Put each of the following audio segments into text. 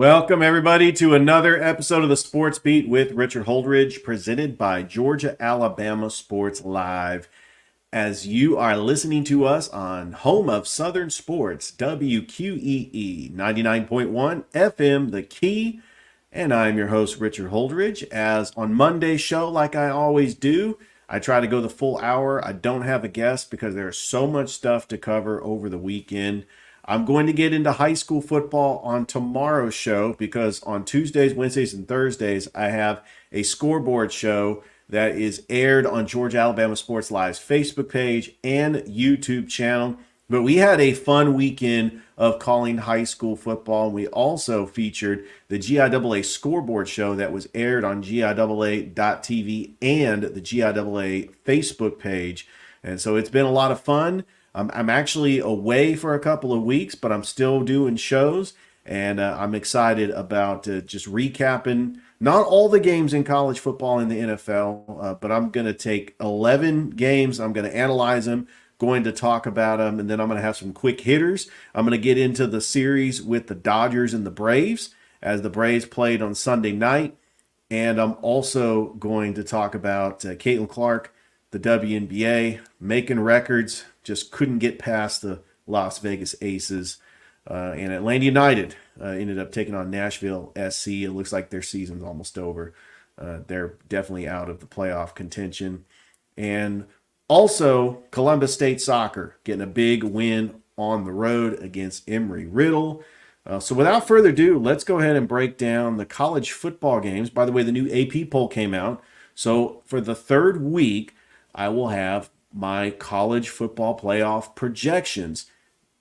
Welcome, everybody, to another episode of the Sports Beat with Richard Holdridge, presented by Georgia Alabama Sports Live. As you are listening to us on Home of Southern Sports, WQEE 99.1 FM, The Key, and I'm your host, Richard Holdridge. As on Monday's show, like I always do, I try to go the full hour. I don't have a guest because there's so much stuff to cover over the weekend. I'm going to get into high school football on tomorrow's show because on Tuesdays, Wednesdays, and Thursdays, I have a scoreboard show that is aired on Georgia Alabama Sports Live's Facebook page and YouTube channel. But we had a fun weekend of calling high school football. We also featured the GIAA scoreboard show that was aired on GIAA.tv and the GIAA Facebook page. And so it's been a lot of fun. I'm actually away for a couple of weeks, but I'm still doing shows, and I'm excited about just recapping not all the games in college football in the NFL, but I'm going to take 11 games. I'm going to analyze them, going to talk about them, and then I'm going to have some quick hitters. I'm going to get into the series with the Dodgers and the Braves as the Braves played on Sunday night, and I'm also going to talk about Caitlin Clark, the WNBA, making records. Just couldn't get past the Las Vegas Aces. And Atlanta United ended up taking on Nashville SC. It looks like their season's almost over. They're definitely out of the playoff contention. And also, Columbus State Soccer getting a big win on the road against Emory-Riddle. So without further ado, let's go ahead and break down the college football games. By the way, the new AP poll came out. So for the third week, I will have my college football playoff projections.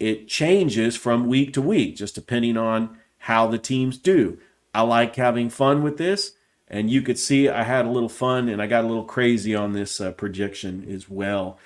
It changes from week to week, just depending on how the teams do. I like having fun with this, and you could see I had a little fun and I got a little crazy on this projection as well.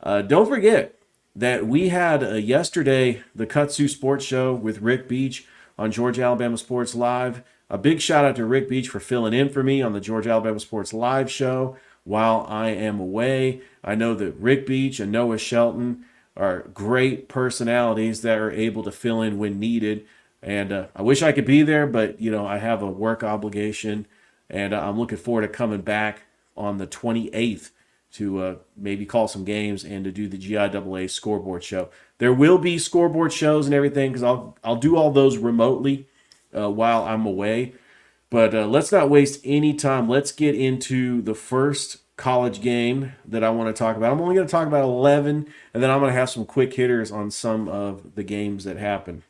Don't forget that we had yesterday the Kutsu Sports Show with Rick Beach on Georgia Alabama Sports Live. A big shout out to Rick Beach for filling in for me on the Georgia Alabama Sports Live show while I am away. I know that Rick Beach and Noah Shelton are great personalities that are able to fill in when needed. And I wish I could be there, but, I have a work obligation. And I'm looking forward to coming back on the 28th to maybe call some games and to do the GIAA scoreboard show. There will be scoreboard shows and everything because I'll do all those remotely while I'm away. But let's not waste any time. Let's get into the first college game that I want to talk about. I'm only going to talk about 11, and then I'm going to have some quick hitters on some of the games that happened.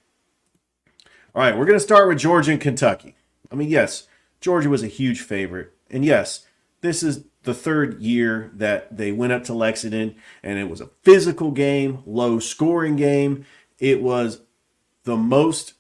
All right, we're going to start with Georgia and Kentucky. I mean, yes, Georgia was a huge favorite. And yes, this is the third year that they went up to Lexington, and it was a physical game, low-scoring game. It was the most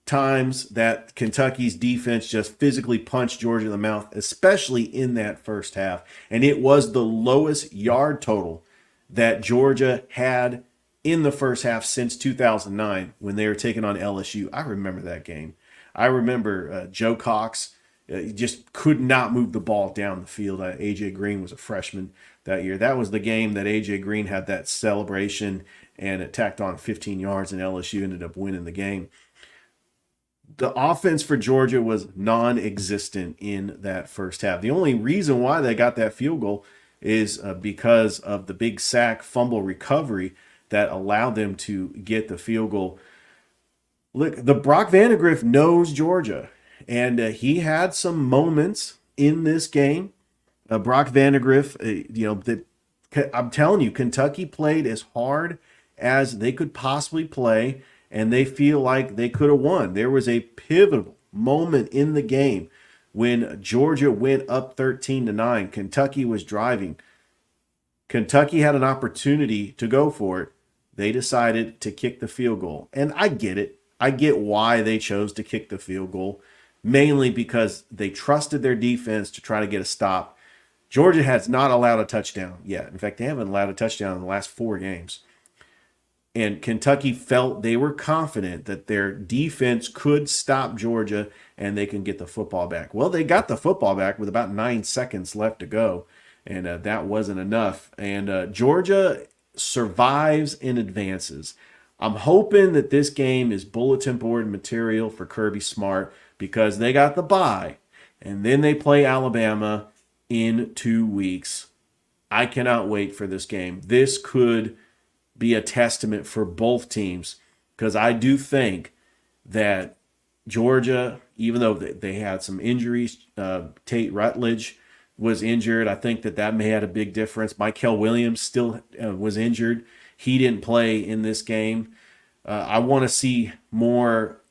times that Kentucky's defense just physically punched Georgia in the mouth, especially in that first half. And it was the lowest yard total that Georgia had in the first half since 2009 when they were taking on LSU. I remember that game. I remember Joe Cox just could not move the ball down the field. A.J. Green was a freshman that year. That was the game that A.J. Green had that celebration and it tacked on 15 yards, and LSU ended up winning the game. The offense for Georgia was non-existent in that first half. The only reason why they got that field goal is because of the big sack fumble recovery that allowed them to get the field goal. Look, the Brock Vandagriff knows Georgia, and he had some moments in this game. Brock Vandagriff, I'm telling you, Kentucky played as hard as they could possibly play, and they feel like they could have won. There was a pivotal moment in the game when Georgia went up 13-9. Kentucky was driving. Kentucky had an opportunity to go for it. They decided to kick the field goal. And I get it. I get why they chose to kick the field goal, mainly because they trusted their defense to try to get a stop. Georgia has not allowed a touchdown yet. In fact, they haven't allowed a touchdown in the last 4 games. And Kentucky felt they were confident that their defense could stop Georgia and they can get the football back. Well, they got the football back with about 9 seconds left to go, and that wasn't enough. And Georgia survives and advances. I'm hoping that this game is bulletin board material for Kirby Smart because they got the bye and then they play Alabama in 2 weeks. I cannot wait for this game. This could be a testament for both teams because I do think that Georgia, even though they had some injuries, Tate Rutledge was injured. I think that may have had a big difference. Michael Williams still was injured. He didn't play in this game. I want to see more,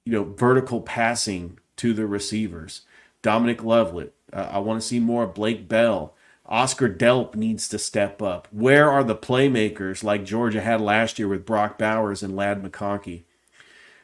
vertical passing to the receivers. Dominic Lovelet. I want to see more Blake Bell. Oscar Delp needs to step up. Where are the playmakers like Georgia had last year with Brock Bowers and Ladd McConkey?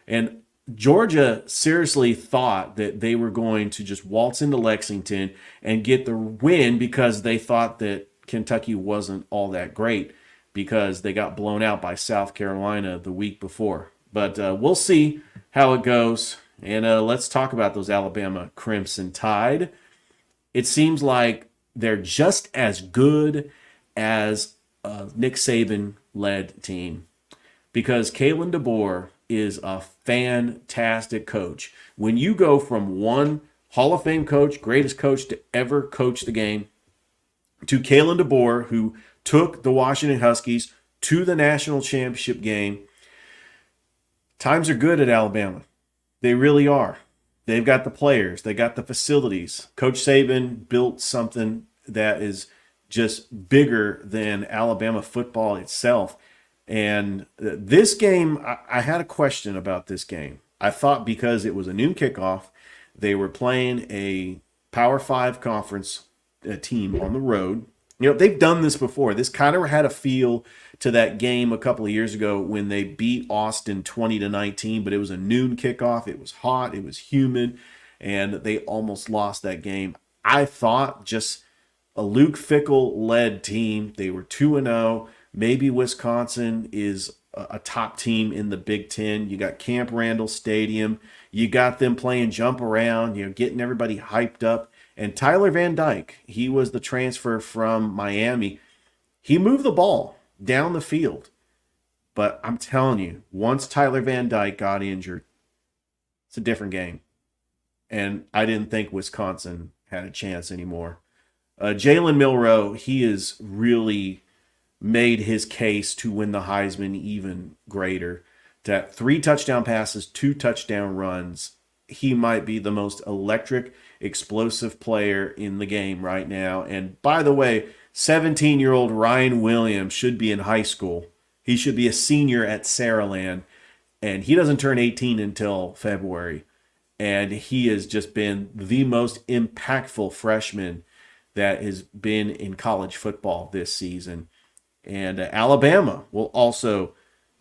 And Georgia seriously thought that they were going to just waltz into Lexington and get the win because they thought that Kentucky wasn't all that great because they got blown out by South Carolina the week before. But we'll see how it goes. And let's talk about those Alabama Crimson Tide. It seems like they're just as good as a Nick Saban-led team because Kalen DeBoer is a fantastic coach. When you go from one Hall of Fame coach, greatest coach to ever coach the game, to Kalen DeBoer, who took the Washington Huskies to the national championship game, times are good at Alabama. They really are. They've got the players. They got the facilities. Coach Saban built something that is just bigger than Alabama football itself. And this game, I had a question about this game. I thought because it was a noon kickoff, they were playing a Power 5 conference team on the road. They've done this before. This kind of had a feel to that game a couple of years ago when they beat Austin 20-19, but it was a noon kickoff. It was hot. It was humid, and they almost lost that game. I thought just a Luke Fickell-led team. They were 2-0. Maybe Wisconsin is a top team in the Big Ten. You got Camp Randall Stadium. You got them playing jump around, getting everybody hyped up. And Tyler Van Dyke, he was the transfer from Miami. He moved the ball down the field. But I'm telling you, once Tyler Van Dyke got injured, it's a different game. And I didn't think Wisconsin had a chance anymore. Jalen Milroe, he has really made his case to win the Heisman even greater. That 3 touchdown passes, 2 touchdown runs. He might be the most electric, explosive player in the game right now. And by the way, 17-year-old Ryan Williams should be in high school. He should be a senior at Saraland. And he doesn't turn 18 until February. And he has just been the most impactful freshman that has been in college football this season. And Alabama will also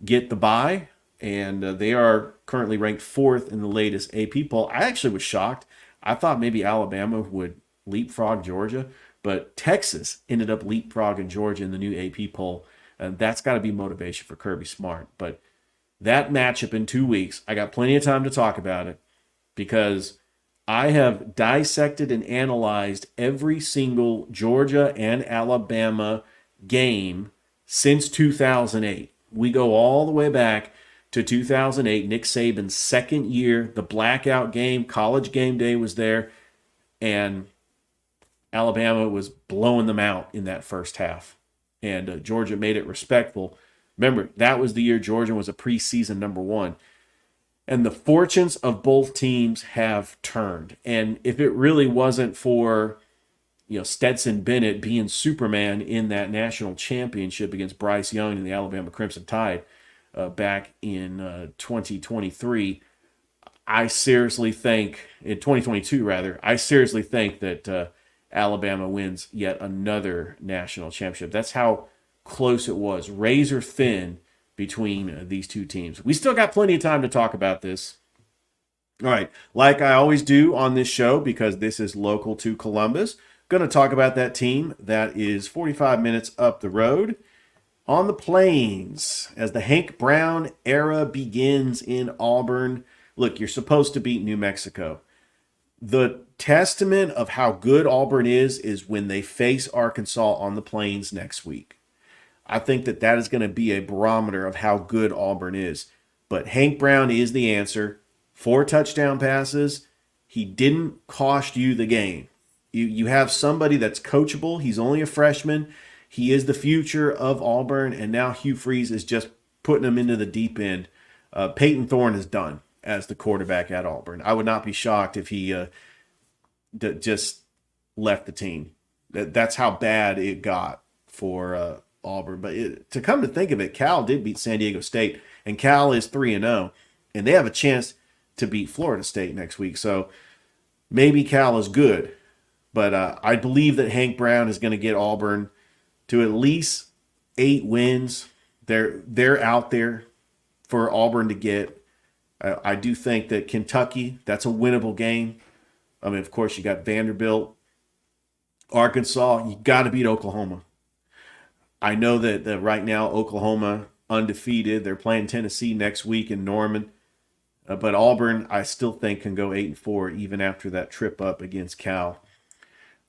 get the bye. And they are currently ranked 4th in the latest AP poll. I actually was shocked. I thought maybe Alabama would leapfrog Georgia, but Texas ended up leapfrogging Georgia in the new AP poll. And that's got to be motivation for Kirby Smart. But that matchup in 2 weeks, I got plenty of time to talk about it because I have dissected and analyzed every single Georgia and Alabama game since 2008. We go all the way back to 2008, Nick Saban's second year, the blackout game, College Game Day was there, and Alabama was blowing them out in that first half. And Georgia made it respectful. Remember, that was the year Georgia was a preseason number 1. And the fortunes of both teams have turned. And if it really wasn't for Stetson Bennett being Superman in that national championship against Bryce Young and the Alabama Crimson Tide, back in 2023, I seriously think, in 2022 rather, I seriously think that Alabama wins yet another national championship. That's how close it was, razor thin between these two teams. We still got plenty of time to talk about this. All right, like I always do on this show, because this is local to Columbus, going to talk about that team that is 45 minutes up the road. On the Plains, as the Hank Brown era begins in Auburn. Look, you're supposed to beat New Mexico. The testament of how good Auburn is when they face Arkansas on the Plains next week. I think that that is going to be a barometer of how good Auburn is. But Hank Brown is the answer. 4 touchdown passes. He didn't cost you the game. You have somebody that's coachable. He's only a freshman. He is the future of Auburn, and now Hugh Freeze is just putting him into the deep end. Peyton Thorne is done as the quarterback at Auburn. I would not be shocked if he just left the team. That's how bad it got for Auburn. But to come to think of it, Cal did beat San Diego State, and Cal is 3-0, and they have a chance to beat Florida State next week. So maybe Cal is good, but I believe that Hank Brown is going to get Auburn to at least 8 wins. They're out there for Auburn to get. I do think that Kentucky, that's a winnable game. I mean, of course, you got Vanderbilt, Arkansas. You got to beat Oklahoma. I know that right now Oklahoma undefeated. They're playing Tennessee next week in Norman. But Auburn, I still think, can go 8-4 even after that trip up against Cal.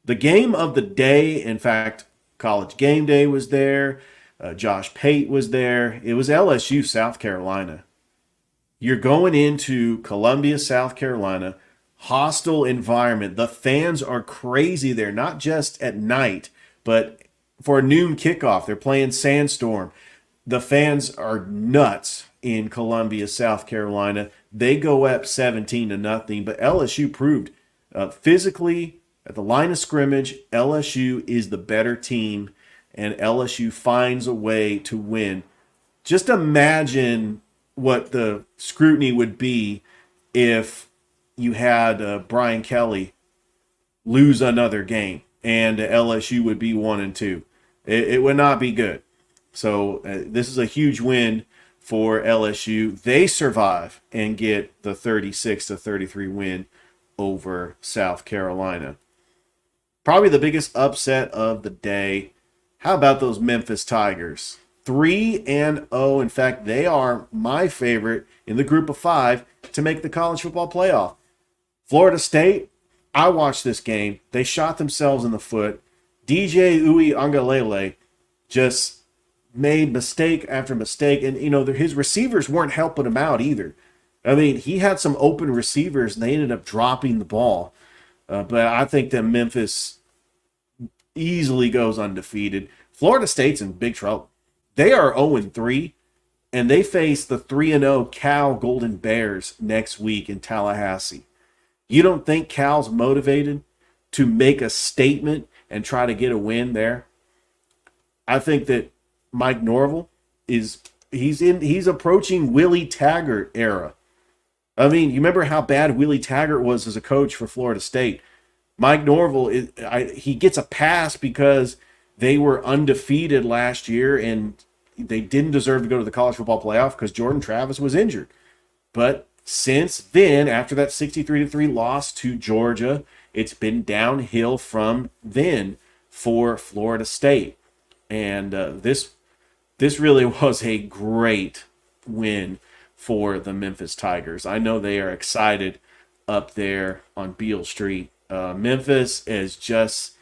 The game of the day, in fact, College Game Day was there. Josh Pate was there. It was LSU, South Carolina. You're going into Columbia, South Carolina, hostile environment. The fans are crazy there, not just at night, but for a noon kickoff. They're playing Sandstorm. The fans are nuts in Columbia, South Carolina. They go up 17-0, but LSU proved physically at the line of scrimmage, LSU is the better team, and LSU finds a way to win. Just imagine what the scrutiny would be if you had Brian Kelly lose another game and LSU would be 1-2. It would not be good. So this is a huge win for LSU. They survive and get the 36-33 win over South Carolina. Probably the biggest upset of the day. How about those Memphis Tigers? 3-0. In fact, they are my favorite in the group of 5 to make the college football playoff. Florida State, I watched this game. They shot themselves in the foot. DJ Uiagalelei just made mistake after mistake. And, his receivers weren't helping him out either. I mean, he had some open receivers, and they ended up dropping the ball. But I think that Memphis easily goes undefeated. Florida State's in big trouble. They are 0-3, and they face the 3-0 Cal Golden Bears next week in Tallahassee. You don't think Cal's motivated to make a statement and try to get a win there? I think that Mike Norvell he's approaching Willie Taggart era. I mean, you remember how bad Willie Taggart was as a coach for Florida State. Mike Norvell, he gets a pass because they were undefeated last year and they didn't deserve to go to the college football playoff because Jordan Travis was injured. But since then, after that 63-3 loss to Georgia, it's been downhill from then for Florida State. And this really was a great win for the Memphis Tigers. I know they are excited up there on Beale Street. Memphis is just,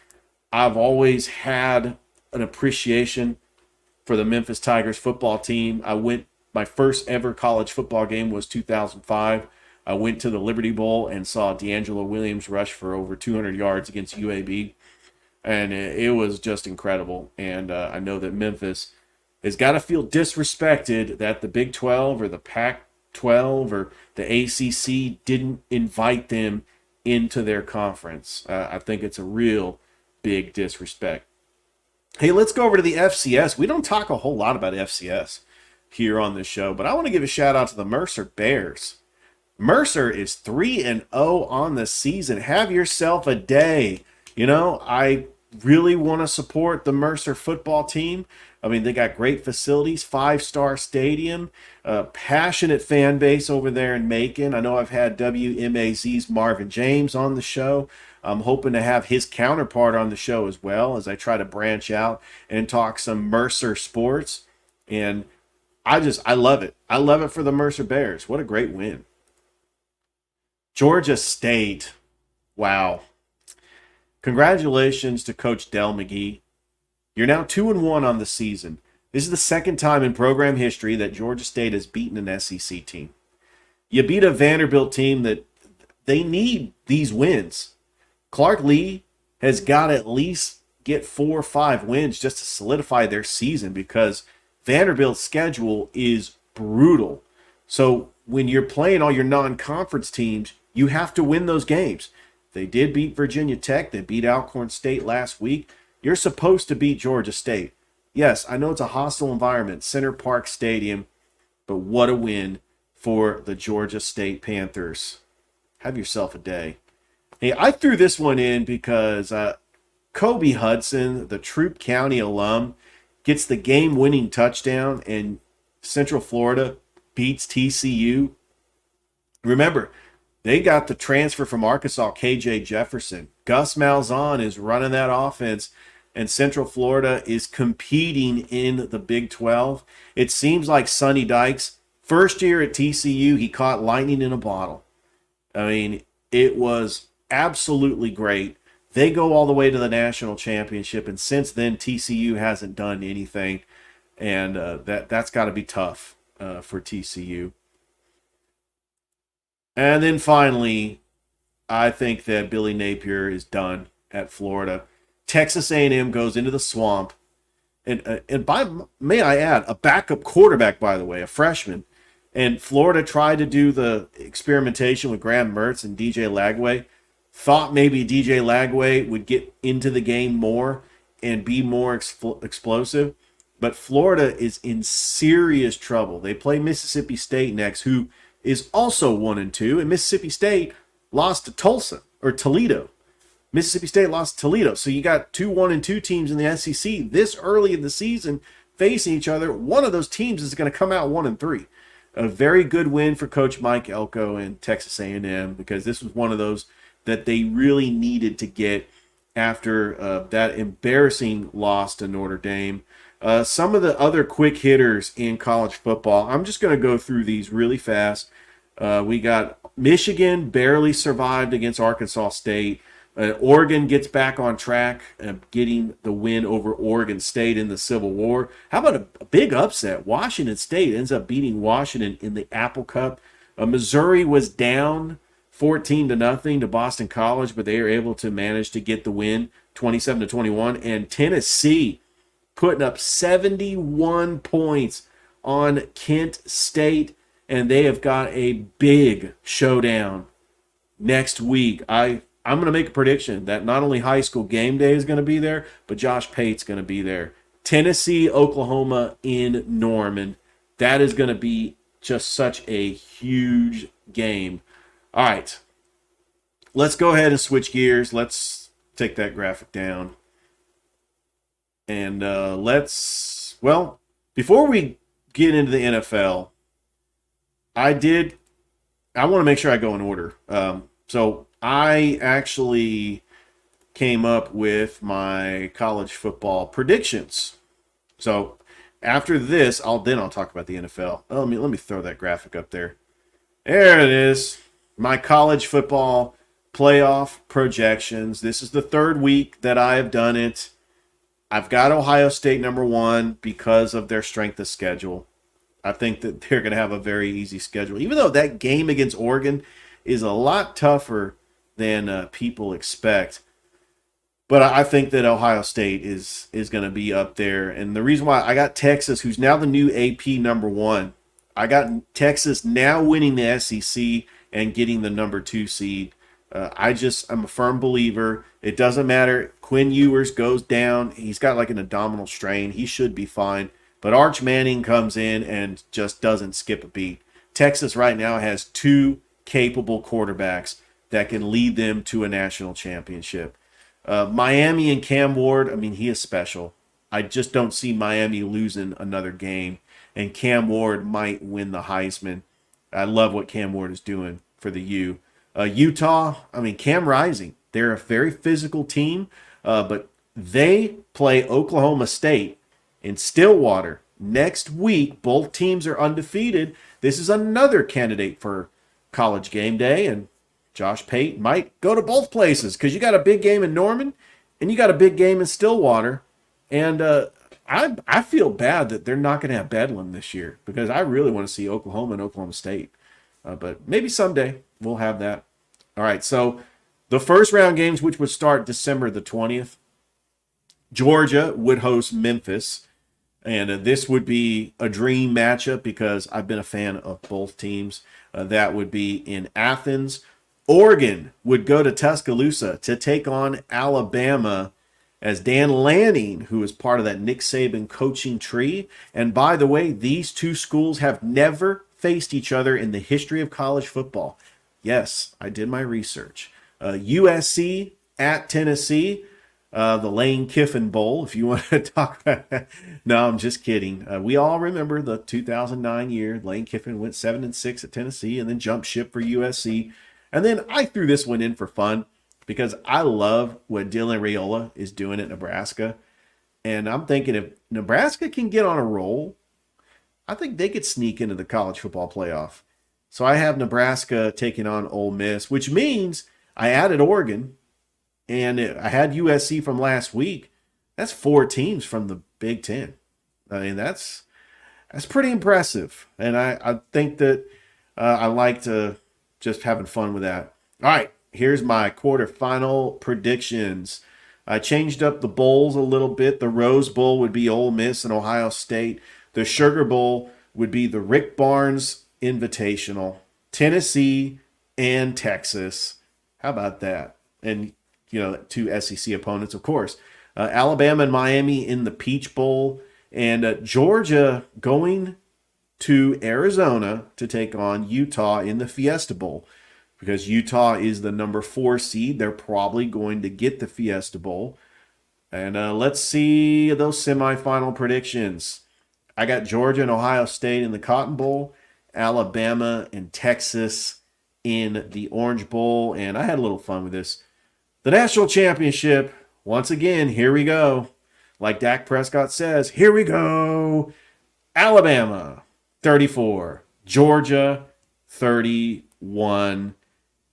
I've always had an appreciation for the Memphis Tigers football team. My first ever college football game was 2005. I went to the Liberty Bowl and saw D'Angelo Williams rush for over 200 yards against UAB. And it was just incredible. And I know that Memphis has got to feel disrespected that the Big 12 or the Pac-12 or the ACC didn't invite them into their conference. I think it's a real big disrespect. Hey, let's go over to the FCS. We don't talk a whole lot about FCS here on this show, but I want to give a shout out to the Mercer Bears. Mercer is 3-0 on the season. Have yourself a day. I really want to support the Mercer football team. I mean, they got great facilities, 5-star stadium, passionate fan base over there in Macon. I know I've had WMAZ's Marvin James on the show. I'm hoping to have his counterpart on the show as well as I try to branch out and talk some Mercer sports. And I love it. I love it for the Mercer Bears. What a great win. Georgia State. Wow. Congratulations to Coach Del McGee. You're now 2-1 on the season. This is the second time in program history that Georgia State has beaten an SEC team. You beat a Vanderbilt team that they need these wins. Clark Lee has got to at least get 4 or 5 wins just to solidify their season because Vanderbilt's schedule is brutal. So when you're playing all your non-conference teams, you have to win those games. They did beat Virginia Tech. They beat Alcorn State last week. You're supposed to beat Georgia State. Yes, I know it's a hostile environment, Center Park Stadium, but what a win for the Georgia State Panthers. Have yourself a day. Hey, I threw this one in because Kobe Hudson, the Troup County alum, gets the game-winning touchdown, and Central Florida beats TCU. Remember, they got the transfer from Arkansas, KJ Jefferson. Gus Malzahn is running that offense, and Central Florida is competing in the Big 12. It seems like Sonny Dykes, first year at TCU, he caught lightning in a bottle. I mean, it was absolutely great. They go all the way to the national championship, and since then, TCU hasn't done anything, and that's got to be tough for TCU. And then finally, I think that Billy Napier is done at Florida. Texas A&M goes into the swamp, and may I add, a backup quarterback, by the way, a freshman. And Florida tried to do the experimentation with Graham Mertz and DJ Lagway. Thought maybe DJ Lagway would get into the game more and be more explosive. But Florida is in serious trouble. They play Mississippi State next, who is also 1-2. And Mississippi State lost to Toledo. Mississippi State lost to Toledo. So you got 2 1-2 teams in the SEC this early in the season facing each other. One of those teams is going to come out 1-3. A very good win for Coach Mike Elko and Texas A&M because this was one of those that they really needed to get after that embarrassing loss to Notre Dame. Some of the other quick hitters in college football, I'm just going to go through these really fast. We got Michigan barely survived against Arkansas State. Oregon gets back on track, getting the win over Oregon State in the Civil War. How about a big upset? Washington State ends up beating Washington in the Apple Cup. Missouri was down 14-0 to Boston College, but they are able to manage to get the win 27-21. And Tennessee putting up 71 points on Kent State, and they have got a big showdown next week. I'm going to make a prediction that not only High School Game Day is going to be there, but Josh Pate's going to be there. Tennessee, Oklahoma in Norman. That is going to be just such a huge game. All right, let's go ahead and switch gears. Let's take that graphic down. And before we get into the NFL, I want to make sure I go in order. So I actually came up with my college football predictions. So after this, I'll talk about the NFL. Let me throw that graphic up there. There it is. My college football playoff projections. This is the third week that I have done it. I've got Ohio State number 1 because of their strength of schedule. I think that they're going to have a very easy schedule, even though that game against Oregon is a lot tougher than people expect. But I think that Ohio State is going to be up there. And the reason why I got Texas, who's now the new AP number 1, I got Texas now winning the SEC and getting the number 2 seed. I'm a firm believer. It doesn't matter. Quinn Ewers goes down. He's got like an abdominal strain. He should be fine. But Arch Manning comes in and just doesn't skip a beat. Texas right now has 2 capable quarterbacks that can lead them to a national championship. Miami and Cam Ward, he is special. I just don't see Miami losing another game. And Cam Ward might win the Heisman. I love what Cam Ward is doing for the U. Utah, Cam Rising. They're a very physical team, but they play Oklahoma State in Stillwater next week. Both teams are undefeated. This is another candidate for College Game Day, and Josh Pate might go to both places because you got a big game in Norman and you got a big game in Stillwater. And I feel bad that they're not going to have Bedlam this year because I really want to see Oklahoma and Oklahoma State. But maybe someday we'll have that. All right, so the first round games, which would start December the 20th, Georgia would host Memphis. And this would be a dream matchup because I've been a fan of both teams. That would be in Athens. Oregon would go to Tuscaloosa to take on Alabama as Dan Lanning, who is part of that Nick Saban coaching tree. And by the way, these two schools have never faced each other in the history of college football. Yes, I did my research. USC at Tennessee. The Lane Kiffin Bowl, if you want to talk about that. No, I'm just kidding. We all remember the 2009 year. Lane Kiffin went 7-6 at Tennessee and then jumped ship for USC. And then I threw this one in for fun because I love what Dylan Raiola is doing at Nebraska. And I'm thinking if Nebraska can get on a roll, I think they could sneak into the college football playoff. So I have Nebraska taking on Ole Miss, which means I added Oregon. And I had USC from last week. That's 4 teams from the Big Ten. I mean, that's pretty impressive. And I think that I like to just having fun with that. All right, here's my quarterfinal predictions. I changed up the bowls a little bit. The Rose Bowl would be Ole Miss and Ohio State. The Sugar Bowl would be the Rick Barnes Invitational, Tennessee and Texas. How about that? And 2 SEC opponents, of course. Alabama and Miami in the Peach Bowl. And Georgia going to Arizona to take on Utah in the Fiesta Bowl. Because Utah is the number 4 seed. They're probably going to get the Fiesta Bowl. And let's see those semifinal predictions. I got Georgia and Ohio State in the Cotton Bowl. Alabama and Texas in the Orange Bowl. And I had a little fun with this. The national championship, once again, here we go. Like Dak Prescott says, here we go. Alabama, 34. Georgia, 31.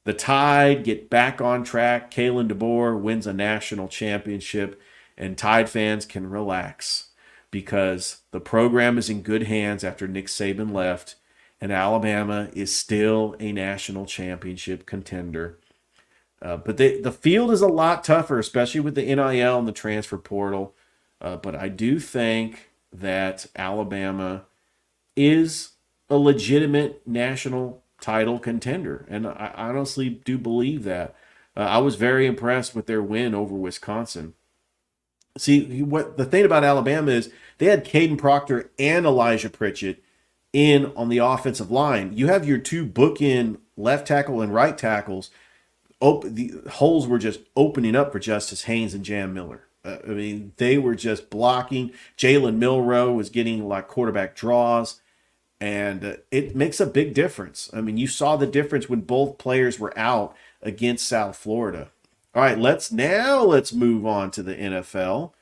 The Tide get back on track. Kalen DeBoer wins a national championship, and Tide fans can relax because the program is in good hands after Nick Saban left, and Alabama is still a national championship contender. But the field is a lot tougher, especially with the NIL and the transfer portal. But I do think that Alabama is a legitimate national title contender. And I honestly do believe that. I was very impressed with their win over Wisconsin. See, what the thing about Alabama is they had Caden Proctor and Elijah Pritchett in on the offensive line. You have your 2 bookend left tackle and right tackles. The holes were just opening up for Justice Haynes and Jam Miller. I mean, they were just blocking. Jalen Milroe was getting like quarterback draws, and it makes a big difference. I mean, you saw the difference when both players were out against South Florida. All right, let's move on to the NFL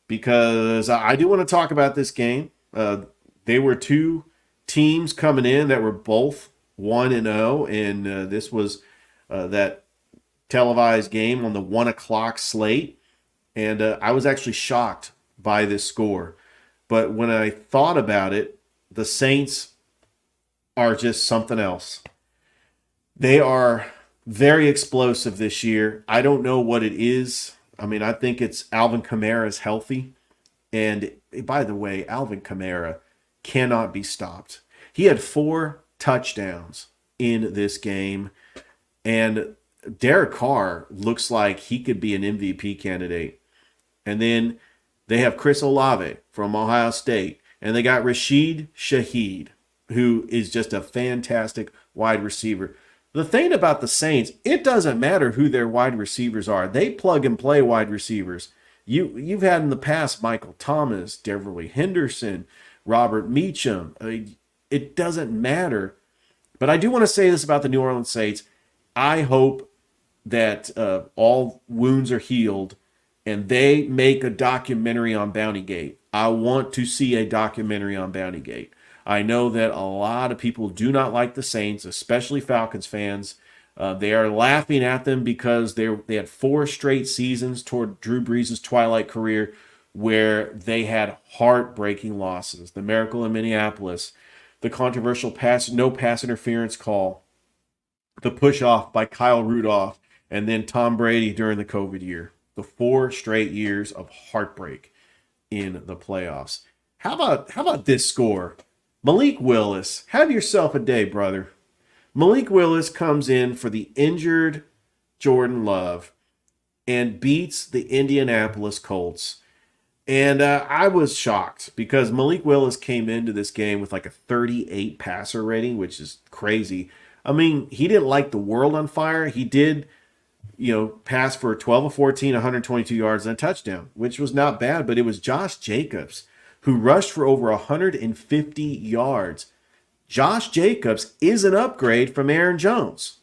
because I do want to talk about this game. They were 2 teams coming in that were both 1-0, and this was that televised game on the 1 o'clock slate. And I was actually shocked by this score. But when I thought about it, the Saints are just something else. They are very explosive this year. I don't know what it is. I mean, I think it's Alvin Kamara is healthy. And by the way, Alvin Kamara cannot be stopped. He had 4 touchdowns in this game. And Derek Carr looks like he could be an MVP candidate. And then they have Chris Olave from Ohio State. And they got Rashid Shaheed, who is just a fantastic wide receiver. The thing about the Saints, it doesn't matter who their wide receivers are. They plug and play wide receivers. You've had in the past Michael Thomas, Deverly Henderson, Robert Meacham. It doesn't matter. But I do want to say this about the New Orleans Saints. I hope that all wounds are healed and they make a documentary on Bountygate. I want to see a documentary on Bountygate. I know that a lot of people do not like the Saints, especially Falcons fans. They are laughing at them because they had 4 straight seasons toward Drew Brees' twilight career where they had heartbreaking losses. The Miracle in Minneapolis, the controversial no pass interference call, the push off by Kyle Rudolph, and then Tom Brady during the COVID year. The 4 straight years of heartbreak in the playoffs. How about this score? Malik Willis, have yourself a day, brother. Malik Willis comes in for the injured Jordan Love and beats the Indianapolis Colts. And I was shocked because Malik Willis came into this game with like a 38 passer rating, which is crazy. I mean, he didn't light the world on fire. He did, pass for 12 of 14, 122 yards and a touchdown, which was not bad. But it was Josh Jacobs who rushed for over 150 yards. Josh Jacobs is an upgrade from Aaron Jones.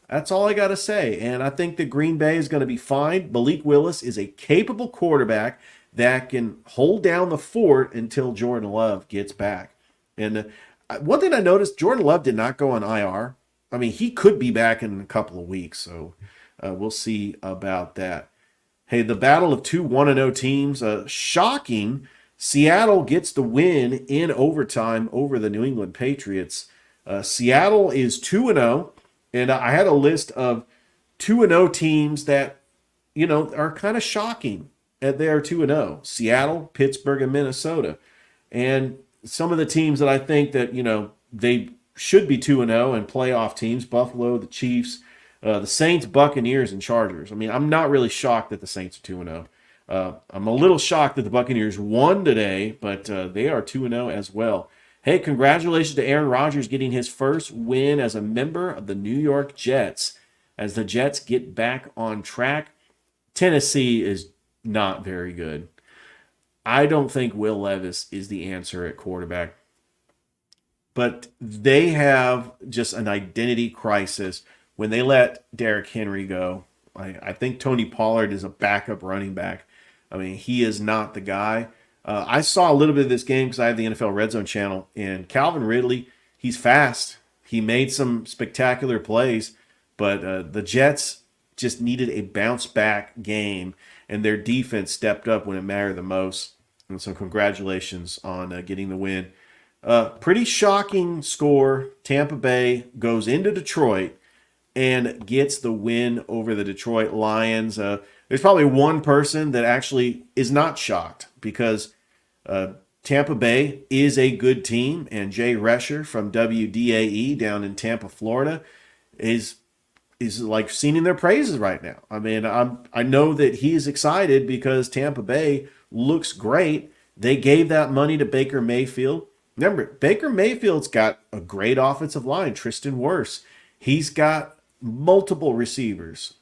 That's all I got to say. And I think that Green Bay is going to be fine. Malik Willis is a capable quarterback that can hold down the fort until Jordan Love gets back. And one thing I noticed, Jordan Love did not go on IR. I mean, he could be back in a couple of weeks, so we'll see about that. Hey, the battle of two 1-0 teams. Shocking, Seattle gets the win in overtime over the New England Patriots. Seattle is 2-0, and I had a list of 2-0 teams that, are kind of shocking. They are 2-0. Seattle, Pittsburgh, and Minnesota. And some of the teams that I think that, they should be 2-0 and playoff teams, Buffalo, the Chiefs, the Saints, Buccaneers, and Chargers. I mean, I'm not really shocked that the Saints are 2-0. I'm a little shocked that the Buccaneers won today, but they are 2-0 as well. Hey, congratulations to Aaron Rodgers getting his first win as a member of the New York Jets as the Jets get back on track. Tennessee is not very good. I don't think Will Levis is the answer at quarterback. But they have just an identity crisis when they let Derrick Henry go. I think Tony Pollard is a backup running back. I mean, he is not the guy. I saw a little bit of this game because I have the NFL Red Zone channel. And Calvin Ridley, he's fast. He made some spectacular plays. But the Jets just needed a bounce-back game. And their defense stepped up when it mattered the most. And so congratulations on getting the win. Pretty shocking score. Tampa Bay goes into Detroit and gets the win over the Detroit Lions. There's probably one person that actually is not shocked because Tampa Bay is a good team, and Jay Rescher from WDAE down in Tampa, Florida, is like singing their praises right now. I mean, I know that he's excited because Tampa Bay looks great. They gave that money to Baker Mayfield. Remember, Baker Mayfield's got a great offensive line, Tristan Wirfs. He's got multiple receivers.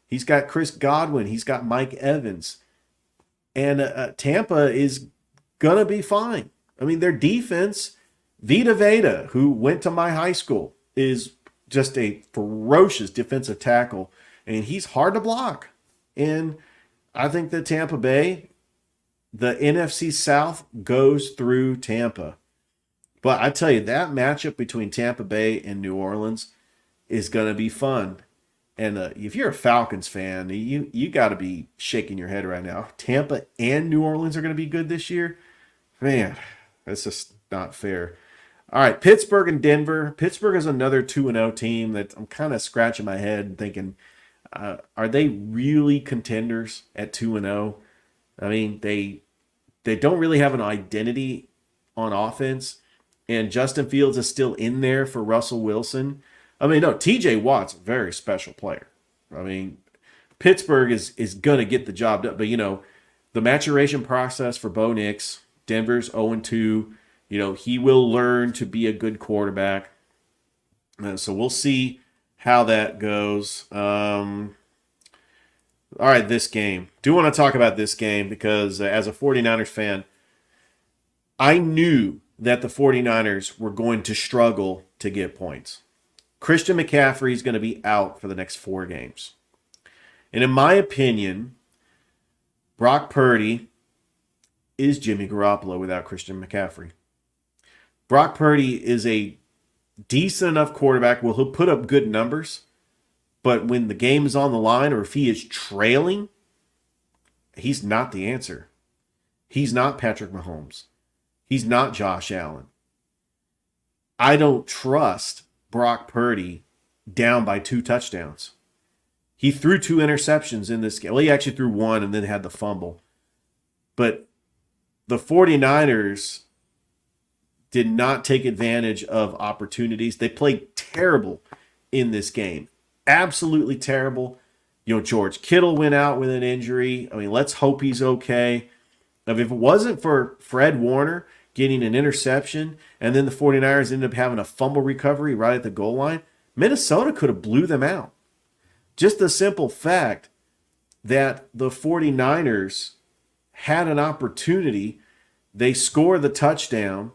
He's got Chris Godwin. He's got Mike Evans. And Tampa is going to be fine. I mean, their defense, Vita Veda, who went to my high school, is just a ferocious defensive tackle. And he's hard to block. And I think that Tampa Bay, the NFC South goes through Tampa. But I tell you, that matchup between Tampa Bay and New Orleans is going to be fun. And if you're a Falcons fan, you got to be shaking your head right now. Tampa and New Orleans are going to be good this year? Man, that's just not fair. All right, Pittsburgh and Denver. Pittsburgh is another 2-0 team that I'm kind of scratching my head and thinking, are they really contenders at 2-0? I mean, they don't really have an identity on offense. And Justin Fields is still in there for Russell Wilson. I mean, no, TJ Watt's a very special player. I mean, Pittsburgh is going to get the job done. But, the maturation process for Bo Nix, Denver's 0-2. He will learn to be a good quarterback. So we'll see how that goes. All right, this game. Do want to talk about this game because as a 49ers fan, I knew that the 49ers were going to struggle to get points. Christian McCaffrey is going to be out for the next 4 games. And in my opinion, Brock Purdy is Jimmy Garoppolo without Christian McCaffrey. Brock Purdy is a decent enough quarterback. Well, he'll put up good numbers. But when the game is on the line or if he is trailing, he's not the answer. He's not Patrick Mahomes. He's not Josh Allen. I don't trust Brock Purdy down by 2 touchdowns. He threw 2 interceptions in this game. Well, he actually threw 1 and then had the fumble. But the 49ers did not take advantage of opportunities. They played terrible in this game. Absolutely terrible. George Kittle went out with an injury. I mean, let's hope he's okay. If it wasn't for Fred Warner getting an interception and then the 49ers ended up having a fumble recovery right at the goal line, Minnesota could have blew them out. Just the simple fact that the 49ers had an opportunity, they score the touchdown,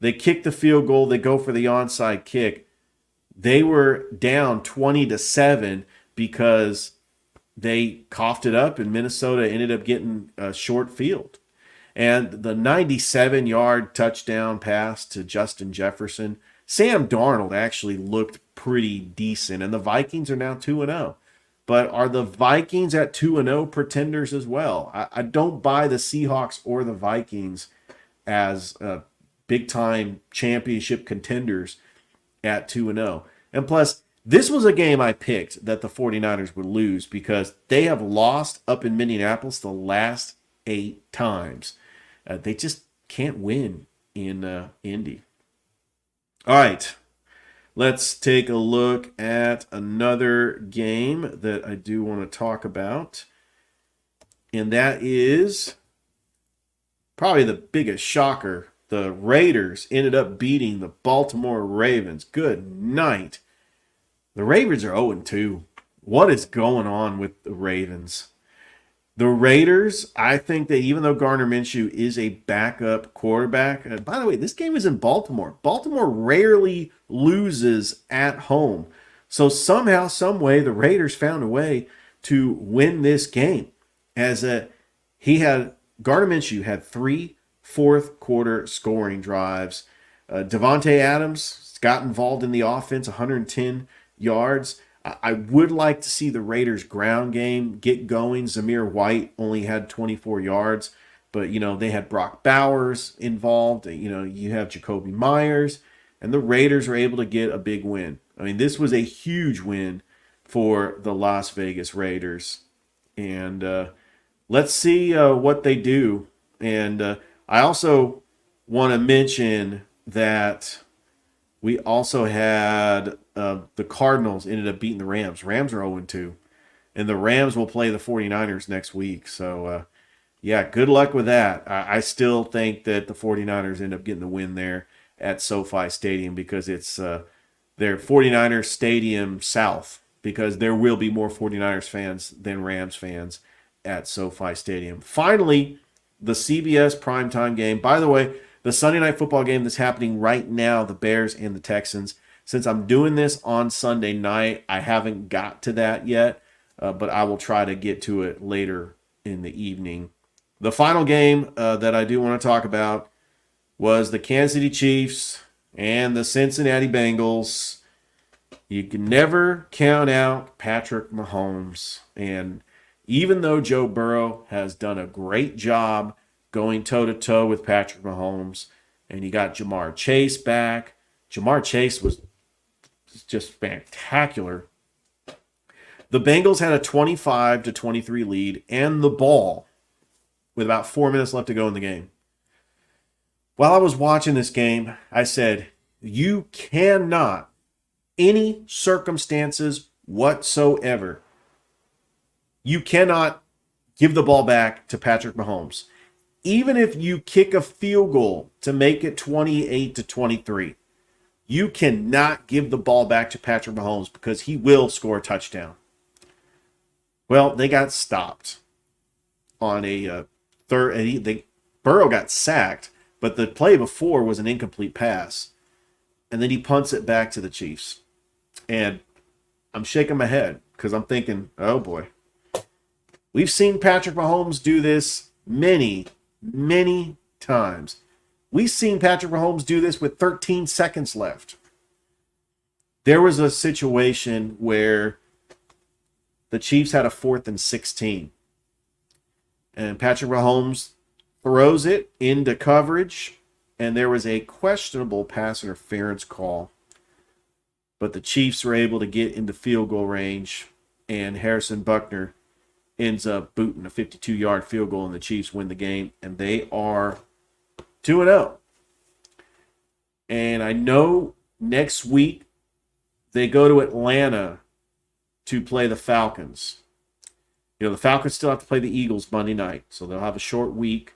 they kick the field goal, they go for the onside kick. They were down 20-7 because they coughed it up and Minnesota ended up getting a short field. And the 97-yard touchdown pass to Justin Jefferson, Sam Darnold actually looked pretty decent, and the Vikings are now 2-0. But are the Vikings at 2-0 pretenders as well? I don't buy the Seahawks or the Vikings as big-time championship contenders at 2-0. And plus, this was a game I picked that the 49ers would lose because they have lost up in Minneapolis the last 8 times. They just can't win in Indy. All right, let's take a look at another game that I do want to talk about. And that is probably the biggest shocker. The Raiders ended up beating the Baltimore Ravens. Good night. The Ravens are 0-2. What is going on with the Ravens? The Raiders, I think that even though Gardner Minshew is a backup quarterback, and by the way, this game is in Baltimore. Baltimore rarely loses at home. So somehow, some way, the Raiders found a way to win this game. Gardner Minshew had 3 fourth-quarter scoring drives. Devontae Adams got involved in the offense, 110 yards. I would like to see the Raiders' ground game get going. Zamir White only had 24 yards, but, they had Brock Bowers involved. You have Jacoby Myers, and the Raiders were able to get a big win. I mean, this was a huge win for the Las Vegas Raiders. And let's see what they do. And I also want to mention that we also had the Cardinals ended up beating the Rams. Rams are 0-2. And the Rams will play the 49ers next week. So, good luck with that. I still think that the 49ers end up getting the win there at SoFi Stadium because it's their 49ers Stadium South, because there will be more 49ers fans than Rams fans at SoFi Stadium. Finally, the CBS primetime game. By the way, the Sunday Night Football game that's happening right now, the Bears and the Texans. Since I'm doing this on Sunday night, I haven't got to that yet, but I will try to get to it later in the evening. The final game that I do want to talk about was the Kansas City Chiefs and the Cincinnati Bengals. You can never count out Patrick Mahomes. And even though Joe Burrow has done a great job going toe-to-toe with Patrick Mahomes, and you got Jamar Chase back. Jamar Chase was just spectacular. The Bengals had a 25-23 lead and the ball with about 4 minutes left to go in the game. While I was watching this game, I said, you cannot, any circumstances whatsoever, you cannot give the ball back to Patrick Mahomes. Even if you kick a field goal to make it 28-23, you cannot give the ball back to Patrick Mahomes because he will score a touchdown. Well, they got stopped on a third. Burrow got sacked, but the play before was an incomplete pass. And then he punts it back to the Chiefs. And I'm shaking my head because I'm thinking, oh boy. We've seen Patrick Mahomes do this many times. We've seen Patrick Mahomes do this with 13 seconds left. There was a situation where the Chiefs had a 4th and 16. And Patrick Mahomes throws it into coverage, and there was a questionable pass interference call. But the Chiefs were able to get into field goal range, and Harrison Buckner ends up booting a 52-yard field goal, and the Chiefs win the game, and they are 2-0. And I know next week they go to Atlanta to play the Falcons. The Falcons still have to play the Eagles Monday night, so they'll have a short week.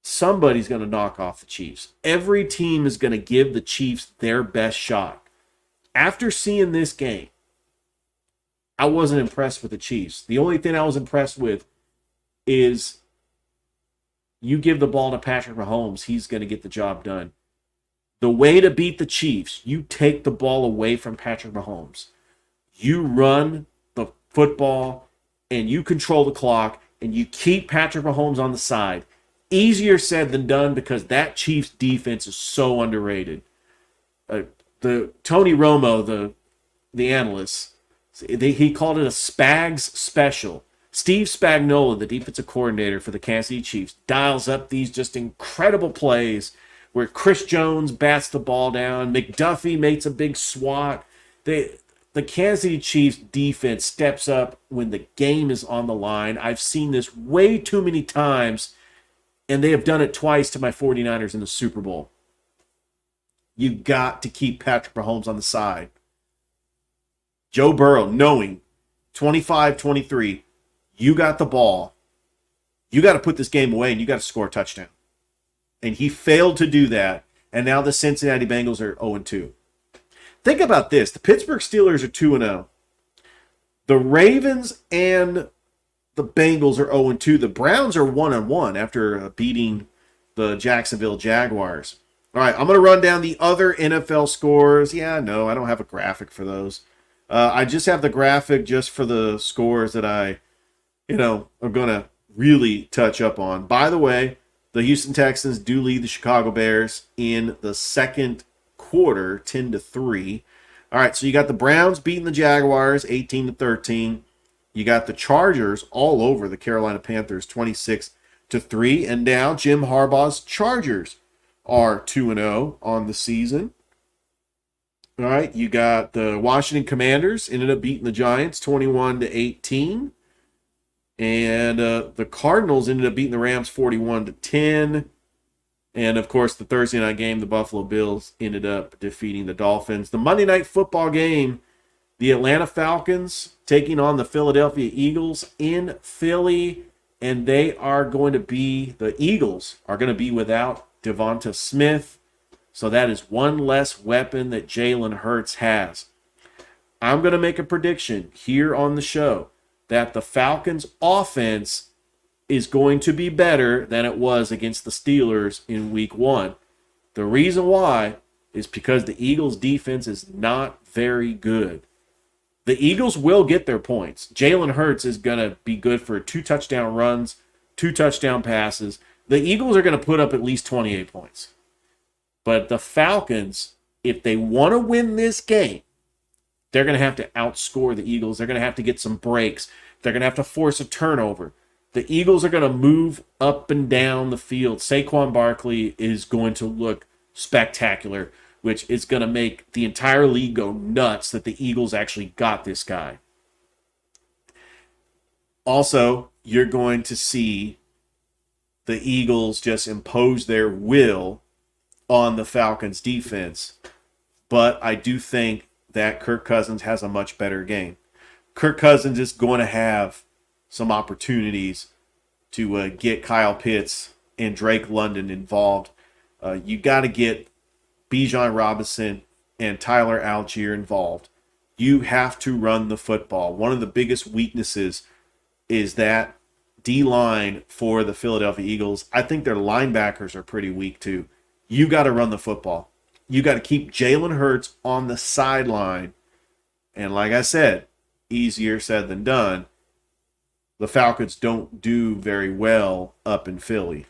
Somebody's going to knock off the Chiefs. Every team is going to give the Chiefs their best shot. After seeing this game, I wasn't impressed with the Chiefs. The only thing I was impressed with is you give the ball to Patrick Mahomes, he's going to get the job done. The way to beat the Chiefs, you take the ball away from Patrick Mahomes. You run the football and you control the clock and you keep Patrick Mahomes on the side. Easier said than done because that Chiefs defense is so underrated. The Tony Romo, the analyst, he called it a Spags special. Steve Spagnuolo, the defensive coordinator for the Kansas City Chiefs, dials up these just incredible plays where Chris Jones bats the ball down, McDuffie makes a big swat. The Kansas City Chiefs defense steps up when the game is on the line. I've seen this way too many times, and they have done it twice to my 49ers in the Super Bowl. You got to keep Patrick Mahomes on the side. Joe Burrow, knowing 25-23, you got the ball. You got to put this game away, and you got to score a touchdown. And he failed to do that, and now the Cincinnati Bengals are 0-2. Think about this. The Pittsburgh Steelers are 2-0. The Ravens and the Bengals are 0-2. The Browns are 1-1 after beating the Jacksonville Jaguars. All right, I'm going to run down the other NFL scores. Yeah, no, I don't have a graphic for those. I just have the graphic just for the scores that I, am going to really touch up on. By the way, the Houston Texans do lead the Chicago Bears in the second quarter, 10-3. All right, so you got the Browns beating the Jaguars, 18-13. You got the Chargers all over the Carolina Panthers, 26-3. And now Jim Harbaugh's Chargers are 2-0 on the season. All right, you got the Washington Commanders ended up beating the Giants 21-18. And the Cardinals ended up beating the Rams 41-10. And, of course, the Thursday night game, the Buffalo Bills ended up defeating the Dolphins. The Monday night football game, the Atlanta Falcons taking on the Philadelphia Eagles in Philly. And the Eagles are going to be without Devonta Smith. So that is one less weapon that Jalen Hurts has. I'm going to make a prediction here on the show that the Falcons' offense is going to be better than it was against the Steelers in week 1. The reason why is because the Eagles' defense is not very good. The Eagles will get their points. Jalen Hurts is going to be good for 2 touchdown runs, 2 touchdown passes. The Eagles are going to put up at least 28 points. But the Falcons, if they want to win this game, they're going to have to outscore the Eagles. They're going to have to get some breaks. They're going to have to force a turnover. The Eagles are going to move up and down the field. Saquon Barkley is going to look spectacular, which is going to make the entire league go nuts that the Eagles actually got this guy. Also, you're going to see the Eagles just impose their will on the Falcons defense. But I do think that Kirk Cousins has a much better game. Kirk Cousins is going to have some opportunities to get Kyle Pitts and Drake London involved. You got to get Bijan Robinson and Tyler Algier involved. You have to run the football. One of the biggest weaknesses is that D-line for the Philadelphia Eagles. I think their linebackers are pretty weak too. You got to run the football. You got to keep Jalen Hurts on the sideline. And like I said, easier said than done. The Falcons don't do very well up in Philly.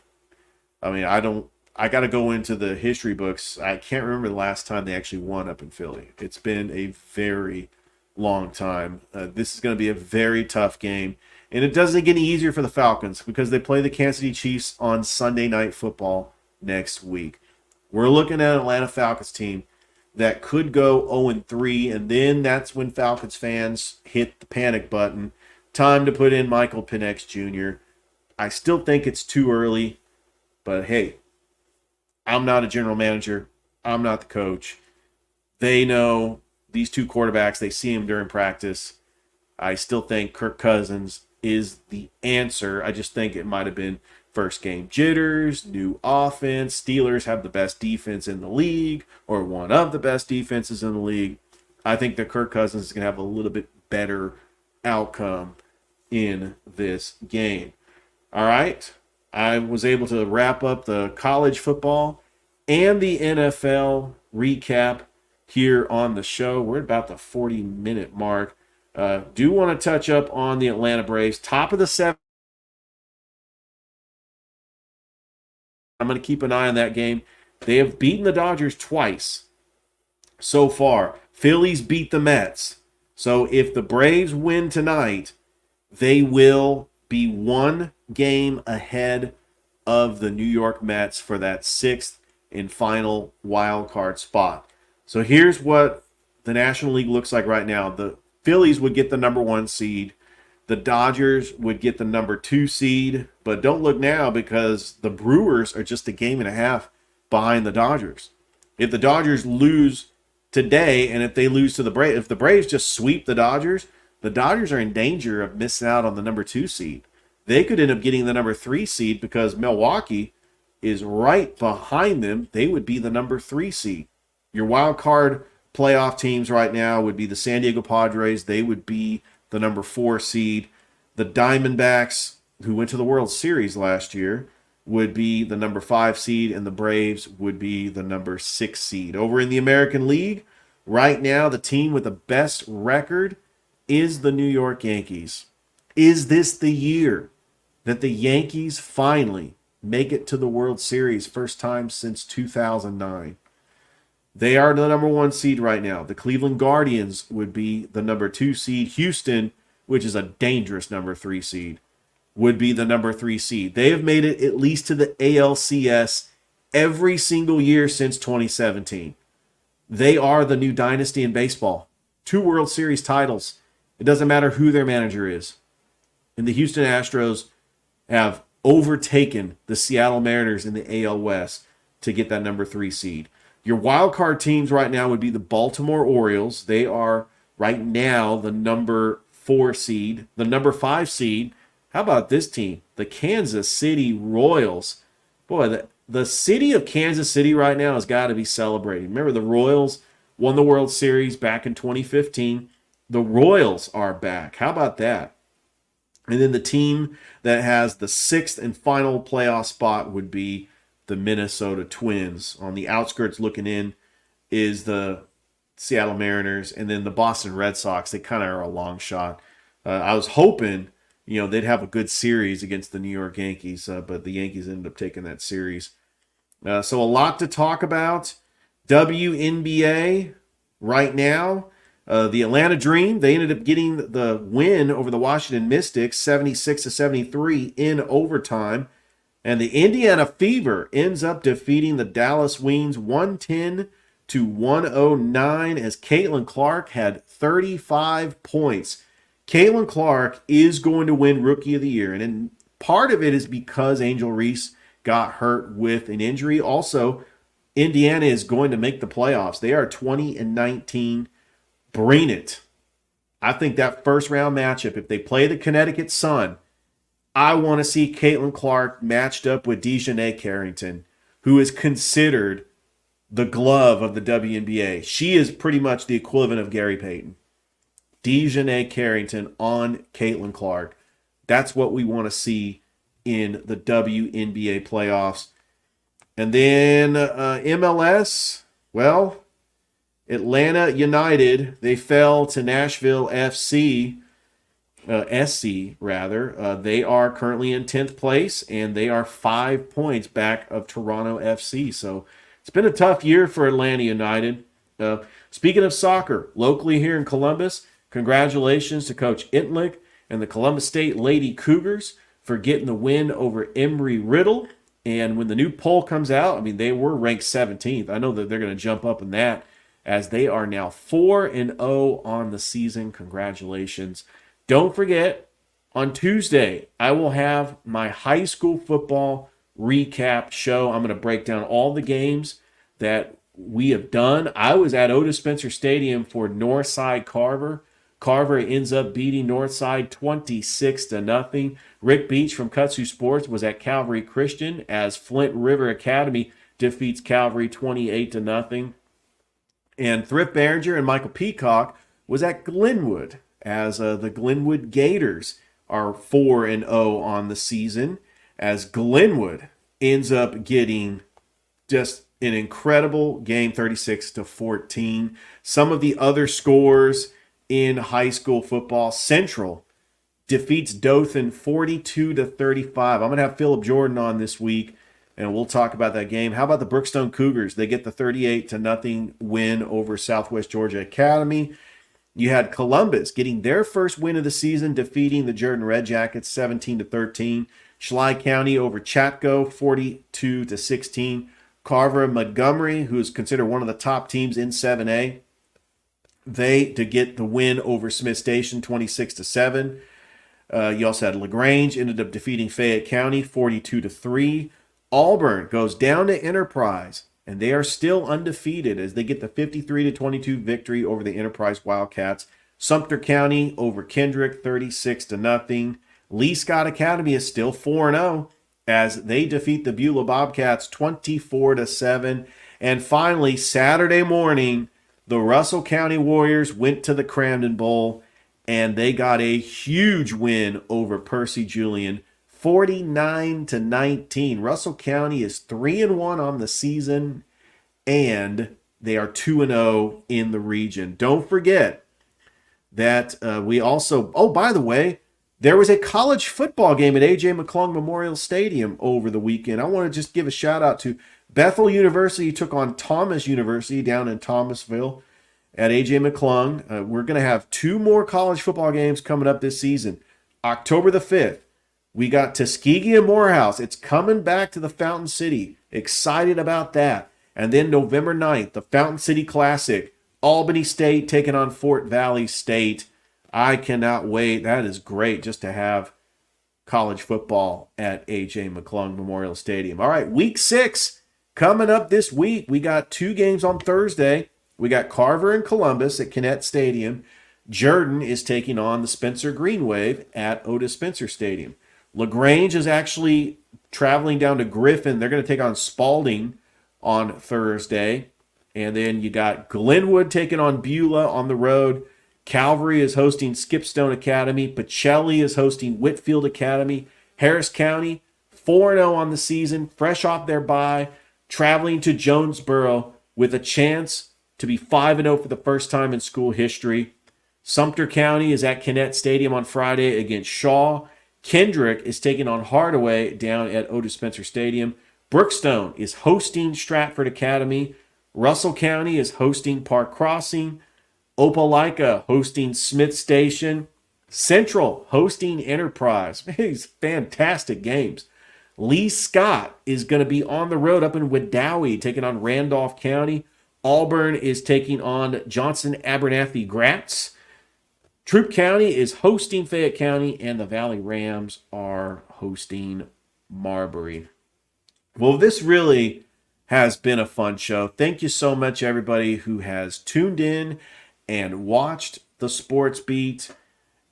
I mean, I got to go into the history books. I can't remember the last time they actually won up in Philly. It's been a very long time. This is going to be a very tough game. And it doesn't get any easier for the Falcons because they play the Kansas City Chiefs on Sunday Night Football next week. We're looking at an Atlanta Falcons team that could go 0-3, and then that's when Falcons fans hit the panic button. Time to put in Michael Penix Jr. I still think it's too early, but hey, I'm not a general manager. I'm not the coach. They know these two quarterbacks. They see them during practice. I still think Kirk Cousins is the answer. I just think it might have been first game jitters, new offense. Steelers have the best defense in the league, or one of the best defenses in the league. I think that Kirk Cousins is going to have a little bit better outcome in this game. All right. I was able to wrap up the college football and the NFL recap here on the show. We're at about the 40-minute mark. Do want to touch up on the Atlanta Braves. Top of the seventh. I'm going to keep an eye on that game. They have beaten the Dodgers twice so far. Phillies beat the Mets. So if the Braves win tonight, they will be one game ahead of the New York Mets for that sixth and final wild card spot. So here's what the National League looks like right now. The Phillies would get the number 1 seed. The Dodgers would get the number 2 seed. But don't look now because the Brewers are just a game and a half behind the Dodgers. If the Dodgers lose today, and if they lose to the Braves, if the Braves just sweep the Dodgers are in danger of missing out on the number 2 seed. They could end up getting the number 3 seed because Milwaukee is right behind them. They would be the number 3 seed. Your wild card playoff teams right now would be the San Diego Padres. They would be the number 4 seed. The Diamondbacks, who went to the World Series last year, would be the number 5 seed, and the Braves would be the number 6 seed. Over in the American League, right now, the team with the best record is the New York Yankees. Is this the year that the Yankees finally make it to the World Series, first time since 2009? They are the number 1 seed right now. The Cleveland Guardians would be the number 2 seed. Houston, which is a dangerous number 3 seed, would be the number 3 seed. They have made it at least to the ALCS every single year since 2017. They are the new dynasty in baseball. 2 World Series titles. It doesn't matter who their manager is. And the Houston Astros have overtaken the Seattle Mariners in the AL West to get that number 3 seed. Your wild card teams right now would be the Baltimore Orioles. They are right now the number 4 seed. The number 5 seed, how about this team? The Kansas City Royals. Boy, the city of Kansas City right now has got to be celebrating. Remember, the Royals won the World Series back in 2015. The Royals are back. How about that? And then the team that has the 6th and final playoff spot would be the Minnesota Twins. On the outskirts looking in is the Seattle Mariners, and then the Boston Red Sox. They kind of are a long shot. I was hoping, they'd have a good series against the New York Yankees, but the Yankees ended up taking that series. So a lot to talk about. WNBA right now. The Atlanta Dream, they ended up getting the win over the Washington Mystics, 76-73 in overtime. And the Indiana Fever ends up defeating the Dallas Wings 110-109 as Caitlin Clark had 35 points. Caitlin Clark is going to win Rookie of the Year. And part of it is because Angel Reese got hurt with an injury. Also, Indiana is going to make the playoffs. They are 20-19. Bring it. I think that first round matchup, if they play the Connecticut Sun, I want to see Caitlin Clark matched up with Dejanay Carrington, who is considered the glove of the WNBA. She is pretty much the equivalent of Gary Payton. Dejanay Carrington on Caitlin Clark. That's what we want to see in the WNBA playoffs. And then MLS, well, Atlanta United, they fell to Nashville FC, SC rather. They are currently in 10th place, and they are 5 points back of Toronto FC. So it's been a tough year for Atlanta United. Speaking of soccer, locally here in Columbus, congratulations to Coach Itlick and the Columbus State Lady Cougars for getting the win over Embry-Riddle. And when the new poll comes out, I mean, they were ranked 17th. I know that they're going to jump up in that as they are now 4-0 on the season. Congratulations. Don't forget, on Tuesday, I will have my high school football recap show. I'm going to break down all the games that we have done. I was at Otis Spencer Stadium for Northside Carver. Carver ends up beating Northside 26-0. Rick Beach from Kutsu Sports was at Calvary Christian as Flint River Academy defeats Calvary 28-0. And Thrift Behringer and Michael Peacock was at Glenwood as the Glenwood Gators are 4-0 on the season as Glenwood ends up getting just an incredible game, 36-14. Some of the other scores in high school football: Central defeats Dothan 42-35. I'm going to have Philip Jordan on this week, and we'll talk about that game. How about the Brookstone Cougars? They get the 38-0 win over Southwest Georgia Academy. You had Columbus getting their first win of the season, defeating the Jordan Red Jackets 17-13. Schley County over Chatco 42-16. Carver and Montgomery, who is considered one of the top teams in 7A, they to get the win over Smith Station 26-7. You also had LaGrange ended up defeating Fayette County 42-3. Auburn goes down to Enterprise, and they are still undefeated as they get the 53-22 victory over the Enterprise Wildcats. Sumter County over Kendrick 36-0. Lee Scott Academy is still 4-0 as they defeat the Beulah Bobcats 24-7. And finally, Saturday morning, the Russell County Warriors went to the Camden Bowl, and they got a huge win over Percy Julian, 49-19. Russell County is 3-1 on the season, and they are 2-0 in the region. Don't forget that we also, oh, by the way, there was a college football game at A.J. McClung Memorial Stadium over the weekend. I want to just give a shout out to Bethel University took on Thomas University down in Thomasville at A.J. McClung. We're going to have 2 more college football games coming up this season. October the 5th, we got Tuskegee and Morehouse. It's coming back to the Fountain City. Excited about that. And then November 9th, the Fountain City Classic. Albany State taking on Fort Valley State. I cannot wait. That is great just to have college football at A.J. McClung Memorial Stadium. All right, week 6 coming up this week. We got 2 games on Thursday. We got Carver and Columbus at Kinnett Stadium. Jordan is taking on the Spencer Green Wave at Otis Spencer Stadium. LaGrange is actually traveling down to Griffin. They're going to take on Spalding on Thursday. And then you got Glenwood taking on Beulah on the road. Calvary is hosting Skipstone Academy. Pacelli is hosting Whitfield Academy. Harris County, 4-0 on the season, fresh off their bye, traveling to Jonesboro with a chance to be 5-0 for the first time in school history. Sumter County is at Kinnett Stadium on Friday against Shaw. Kendrick is taking on Hardaway down at Otis Spencer Stadium. Brookstone is hosting Stratford Academy. Russell County is hosting Park Crossing. Opelika hosting Smith Station. Central hosting Enterprise. These fantastic games. Lee Scott is going to be on the road up in Wedowee taking on Randolph County. Auburn is taking on Johnson Abernathy Gratz. Troup County is hosting Fayette County, and the Valley Rams are hosting Marbury. Well, this really has been a fun show. Thank you so much, everybody who has tuned in and watched the Sports Beat.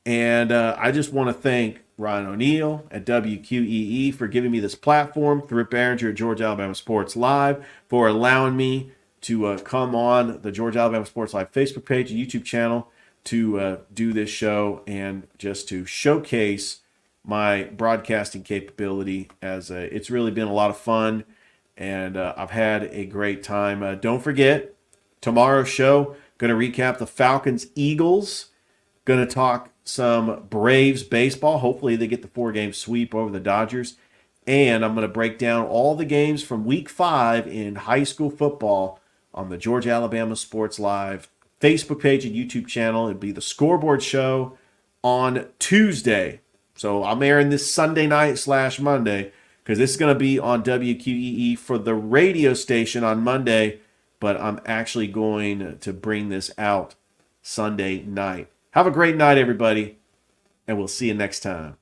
And I just want to thank Ryan O'Neill at WQEE for giving me this platform, Thrift Behringer at Georgia Alabama Sports Live for allowing me to come on the Georgia Alabama Sports Live Facebook page and YouTube channel to do this show and just to showcase my broadcasting capability, as it's really been a lot of fun, and I've had a great time. Don't forget, tomorrow's show, going to recap the Falcons-Eagles, going to talk some Braves baseball. Hopefully they get the 4-game sweep over the Dodgers, and I'm going to break down all the games from Week 5 in high school football on the Georgia Alabama Sports Live Facebook page and YouTube channel. It'd be the Scoreboard Show on Tuesday. So I'm airing this Sunday night / Monday because this is going to be on WQEE for the radio station on Monday, but I'm actually going to bring this out Sunday night. Have a great night, everybody, and we'll see you next time.